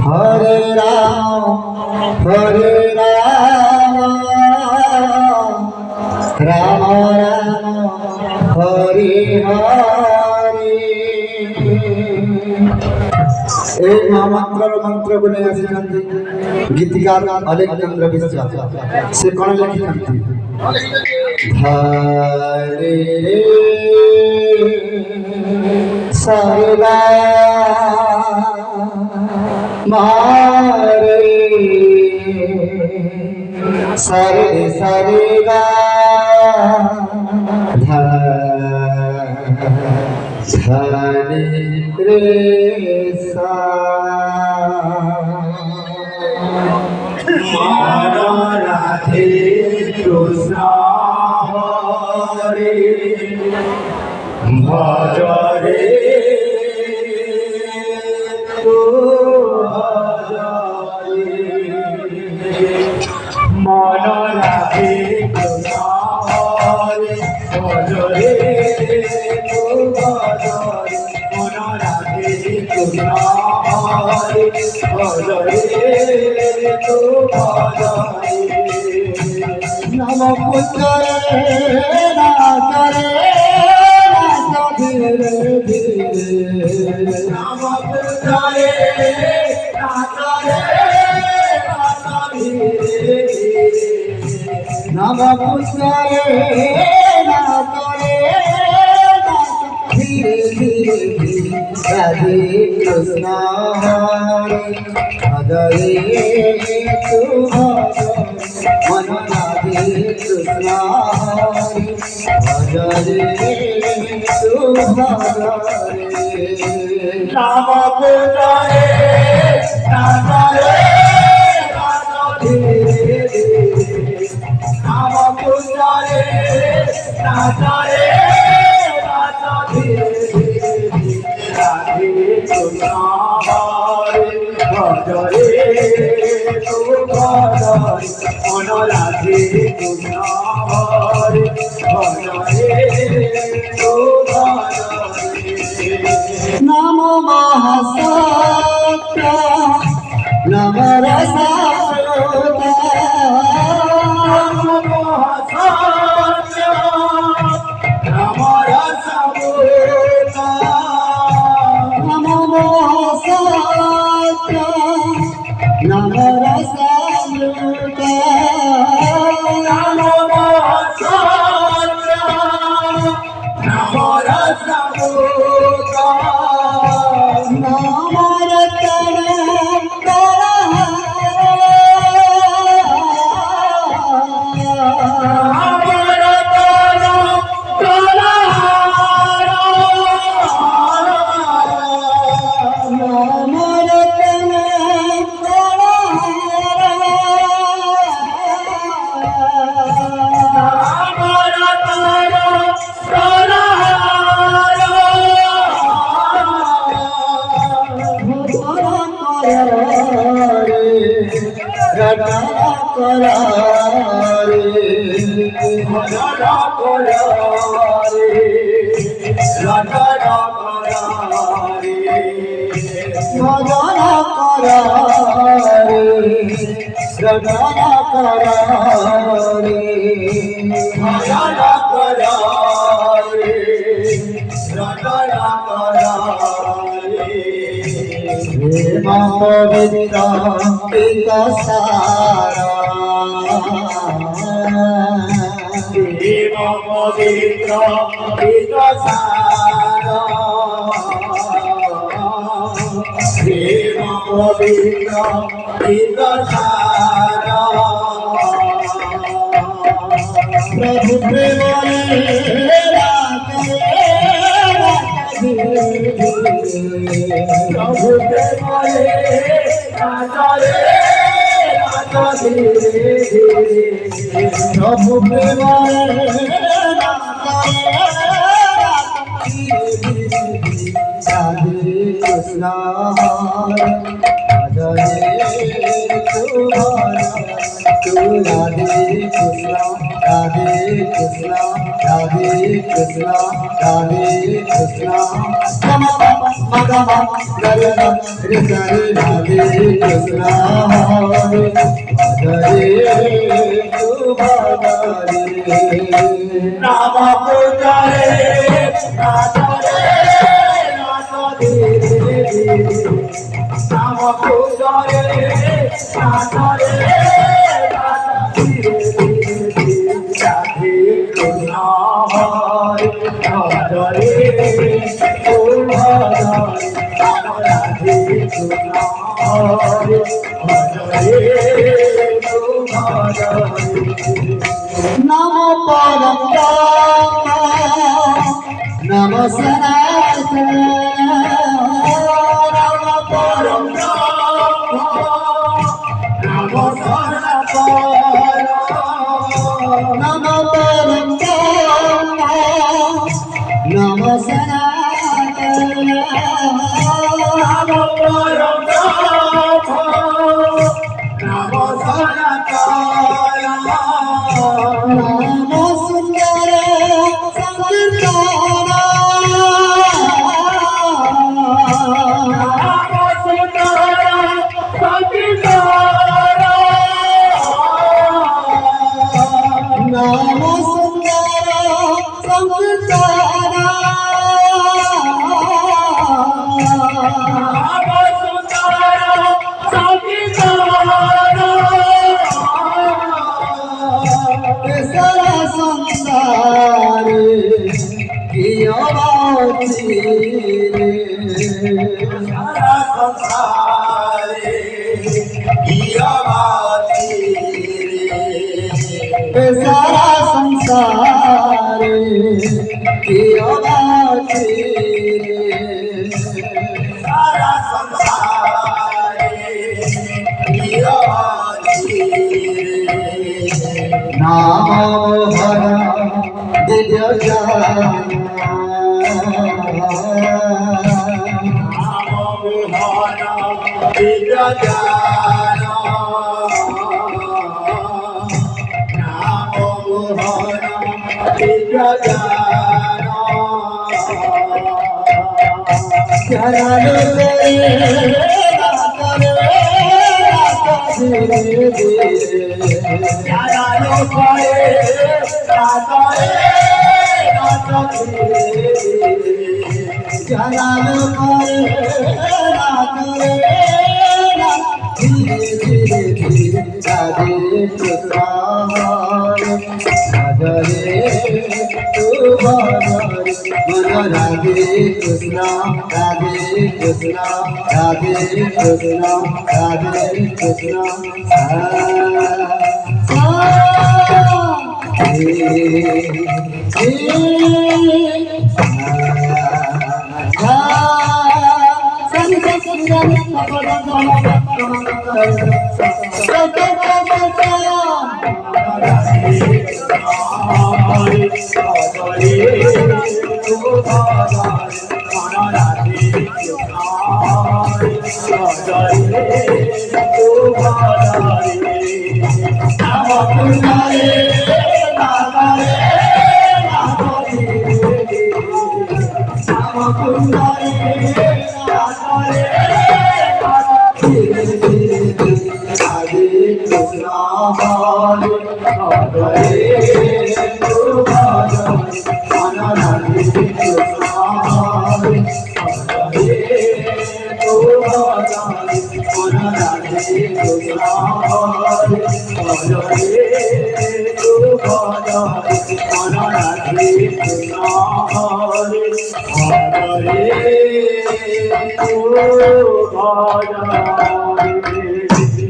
হরে রাম রাম রাম হরে হরে। এই মহামন্ত্রর মন্ত্র গুণে আসিଛନ୍ତି গীতিকার অলেখ চন্দ্র বিশ্বাস। সে কোন লেখিଛନ୍ତି হরে সর্বা মারে সরে সরে গা ধরে রে সা রাধে কৃষ্ণ হরে ভজরে মন রাধে কৃষ্ণ হরে ভজরে মন রাধে কৃষ্ণ হরে ভজরে নম পুত্রে না করে ধীরে ধীরে নাম পুত্রে না করে নম পুত্রে না করে ধীরে ধীরে রাধে কৃষ্ণ হরে হরে তু মন রাধে কৃষ্ণ হরে তু হরে। নাম পুত্রে না করে নাম পুত্রে না করে রাধে কৃষ্ণ হরে ভজরে তু ভজরে মন রাধে কৃষ্ণ হরে ভজরে তু ভজরে। নম মহাসত্য নম রসায়ত নম মহাসত্য নম রসায়ত নম রতন পবিত্র সারা পবিত্র পবিত্র প্রভু প্রেম প্রভু প্রভু প্রেম রাধে কৃষ্ণ হরে রাধে কৃষ্ণ রাধে কৃষ্ণ রাধে কৃষ্ণ রাধে কৃষ্ণ মম মগম গরম রে রাধে কৃষ্ণ হরে ভগরে নাম পূজারে নাচরে নাচরে নাম পূজারে নাচরে রাধে কৃষ্ণ হরে ভজরে ও ভজরে রাধে কৃষ্ণ হরে ভজরে ও ভজরে নম পরম নম সনাতন নম পরম নম সনাতন নম পরম নম সনাতন নম পরম নম সনাতন নম সুন্দর সংকীর্তন নম সুন্দর সংকীর্তন নম সুন্দর সংকীর্তন নম সুন্দর সংকীর্তন সারা সংসারে কি অবাধি রে সারা সংসারে ইয়বাতি রে সারা সংসারে কি অবাধি সারা সংসারে ইয়বাতি রে নাম ভরা দিব্য জ্ঞান নাম মোহন বিরজান নাম মোহন বিরজান জ্ঞানালো করে ধীরে ধীরে জানালো করে রাতরে রাতরে জানালো করে রাতরে ধীরে ধীরে ধীরে রাধে কৃষ্ণ রাধে তু ভগরে মন রাধে কৃষ্ণ রাধে কৃষ্ণ রাধে কৃষ্ণ রাধে কৃষ্ণ Hare